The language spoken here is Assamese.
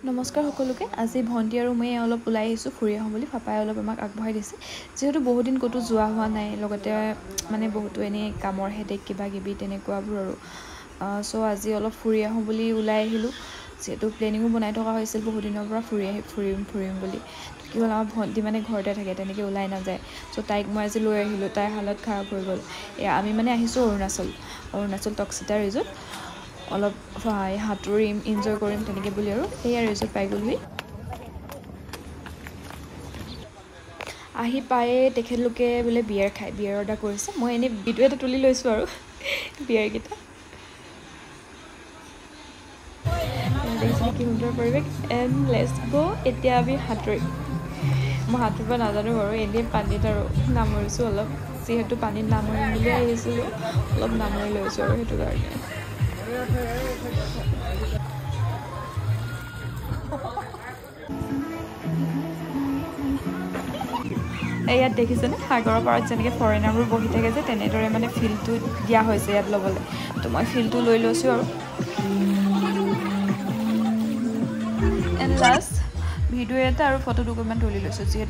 নমস্কাৰ সকলোকে আজি ভণ্টি আৰু মই অলপ ওলাই আহিছোঁ ফুৰি আহোঁ বুলি পাপাই অলপ আমাক আগবঢ়াই দিছে যিহেতু বহুত দিন ক'তো যোৱা হোৱা নাই লগতে মানে বহুতো এনেই কামৰ হেডেক কিবা কিবি তেনেকুৱাবোৰ আৰু চ' আজি অলপ ফুৰি আহোঁ বুলি ওলাই আহিলোঁ যিহেতু প্লেনিঙো বনাই থকা হৈছিল বহুত দিনৰ পৰা ফুৰিম বুলি কি হ'ল আমাৰ ভণ্টি মানে ঘৰতে থাকে তেনেকৈ ওলাই নাযায় চ' তাইক মই আজি লৈ আহিলোঁ তাইৰ হালত খাৰাপ হৈ গ'ল আমি মানে আহিছোঁ অৰুণাচল টকচিতা ৰিজৰ্ট অলপ সাঁতুৰিম এনজয় কৰিম তেনেকৈ বুলি আৰু সেয়া ৰিজৰ্ট পাই গ'লোহি আহি পায়ে তেখেতলোকে বোলে বিয়াৰ অৰ্ডাৰ কৰিছে মই এনেই ভিডিঅ' এটা তুলি লৈছোঁ আৰু বিয়াৰকেইটা দেখিছিলোঁ কি সুন্দৰ পৰিৱেশ এণ্ড লেটছ গ' এতিয়া আমি সাঁতুৰিম মই সাঁতুৰিব নাজানো বাৰু এনেই পানীত আৰু নামৰিছোঁ অলপ যিহেতু পানীত নামৰিম বুলিয়ে আহিছিলোঁ অলপ নামৰি লৈছোঁ আৰু সেইটো কাৰণে ইয়াত দেখিছেনে সাগৰৰ পাৰত যেনেকৈ ফৰেনাৰবোৰ বহি থাকে যে তেনেদৰে মানে ফিল্ডটো দিয়া হৈছে ইয়াত ল'বলৈ তো মই ফিল্ডটো লৈ লৈছোঁ আৰু এণ্ড লাষ্ট ভিডিঅ' এটা আৰু ফটো দুকপমান তুলি লৈছোঁ যিহেতু